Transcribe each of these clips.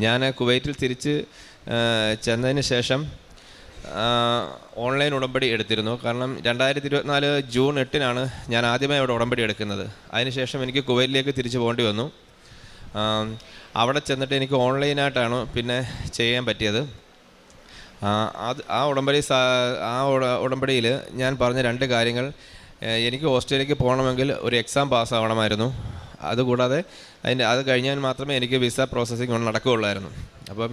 ഞാൻ കുവൈറ്റിൽ തിരിച്ച് ചെന്നതിന് ശേഷം ഓൺലൈൻ ഉടമ്പടി എടുത്തിരുന്നു. കാരണം 2024 ജൂൺ 8-നാണ് ഞാൻ ആദ്യമായി അവിടെ ഉടമ്പടി എടുക്കുന്നത്. അതിനുശേഷം എനിക്ക് കുവൈറ്റിലേക്ക് തിരിച്ചു പോകേണ്ടി വന്നു. അവിടെ ചെന്നിട്ട് എനിക്ക് ഓൺലൈനായിട്ടാണ് പിന്നെ ചെയ്യാൻ പറ്റിയത്. ഉടമ്പടിയിൽ ഞാൻ പറഞ്ഞ 2 കാര്യങ്ങൾ. എനിക്ക് ഓസ്ട്രേലിയക്ക് പോകണമെങ്കിൽ ഒരു എക്സാം പാസ്സാവണമായിരുന്നു. അതുകൂടാതെ അത് കഴിഞ്ഞാൽ മാത്രമേ എനിക്ക് വിസ പ്രോസസ്സിങ് നടക്കുകയുള്ളായിരുന്നു. അപ്പം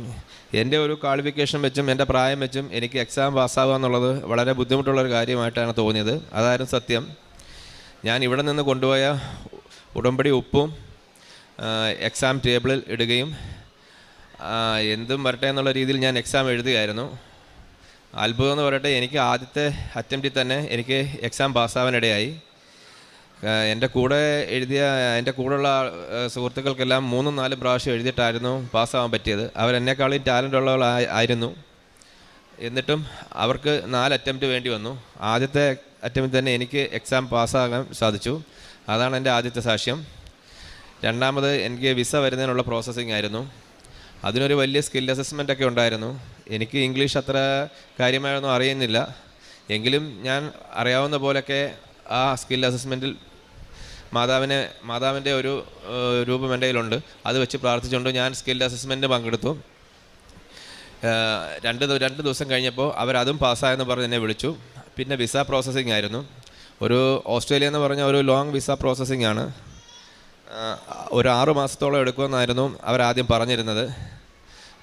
എൻ്റെ ഒരു ക്വാളിഫിക്കേഷൻ വെച്ചും എൻ്റെ പ്രായം വെച്ചും എനിക്ക് എക്സാം പാസ്സാവുക എന്നുള്ളത് വളരെ ബുദ്ധിമുട്ടുള്ളൊരു കാര്യമായിട്ടാണ് തോന്നിയത്. അതായിരുന്നു സത്യം. ഞാൻ ഇവിടെ നിന്ന് കൊണ്ടുപോയ ഉടമ്പടി ഉപ്പും എക്സാം ടേബിളിൽ ഇടുകയും എന്തും വരട്ടെ എന്നുള്ള രീതിയിൽ ഞാൻ എക്സാം എഴുതുകയായിരുന്നു. അത്ഭുതം എന്ന് പറയട്ടെ, എനിക്ക് ആദ്യത്തെ അറ്റംപ്റ്റിൽ തന്നെ എനിക്ക് എക്സാം പാസ്സാവാനിടയായി. എൻ്റെ കൂടെയുള്ള സുഹൃത്തുക്കൾക്കെല്ലാം 3-4 പ്രാവശ്യം എഴുതിയിട്ടായിരുന്നു പാസ്സാവാൻ പറ്റിയത്. അവരെന്നെക്കാളും ടാലൻ്റ് ഉള്ളവരായിരുന്നു. എന്നിട്ടും അവർക്ക് 4 അറ്റംപ്റ്റ് വേണ്ടി വന്നു. ആദ്യത്തെ അറ്റംപ്റ്റ് തന്നെ എനിക്ക് എക്സാം പാസ്സാകാൻ സാധിച്ചു. അതാണ് എൻ്റെ ആദ്യത്തെ സാക്ഷ്യം. രണ്ടാമത് എനിക്ക് വിസ വരുന്നതിനുള്ള പ്രോസസ്സിംഗ് ആയിരുന്നു. അതിനൊരു വലിയ സ്കിൽ അസസ്മെൻ്റൊക്കെ ഉണ്ടായിരുന്നു. എനിക്ക് ഇംഗ്ലീഷ് അത്ര കാര്യമായൊന്നും അറിയുന്നില്ല. എങ്കിലും ഞാൻ അറിയാവുന്ന പോലെയൊക്കെ ആ സ്കിൽ അസസ്മെൻറ്റിൽ മാതാവിൻ്റെ ഒരു രൂപം എൻ്റെ കയ്യിലുണ്ട്. അത് വെച്ച് പ്രാർത്ഥിച്ചുകൊണ്ട് ഞാൻ സ്കിൽ അസസ്മെൻറ്റ് പങ്കെടുത്തു. 2 ദിവസം കഴിഞ്ഞപ്പോൾ അവരതും പാസ്സായെന്ന് പറഞ്ഞ് എന്നെ വിളിച്ചു. പിന്നെ വിസ പ്രോസസ്സിംഗ് ആയിരുന്നു. ഓസ്ട്രേലിയ എന്ന് പറഞ്ഞ ഒരു ലോങ് വിസ പ്രോസസ്സിംഗ് ആണ്. ഒരു 6 മാസത്തോളം എടുക്കുമെന്നായിരുന്നു അവരാദ്യം പറഞ്ഞിരുന്നത്.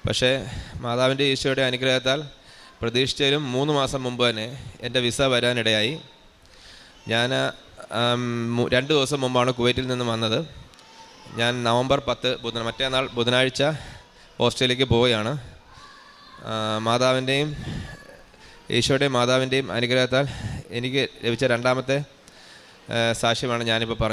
പക്ഷേ മാതാവിൻ്റെ ഈശോയുടെ അനുഗ്രഹത്താൽ പ്രതീക്ഷിച്ചതിലും 3 മാസം മുമ്പ് തന്നെ എൻ്റെ വിസ വരാനിടയായി. ഞാൻ 2 ദിവസം മുമ്പാണ് കുവൈറ്റിൽ നിന്ന് വന്നത്. ഞാൻ നവംബർ 10 മറ്റന്നാൾ ബുധനാഴ്ച ഓസ്ട്രേലിയക്ക് പോവുകയാണ്. ഈശോയുടെയും മാതാവിൻ്റെയും അനുഗ്രഹത്താൽ എനിക്ക് ലഭിച്ച 2ാമത്തെ സാക്ഷ്യമാണ് ഞാനിപ്പോൾ പറഞ്ഞത്.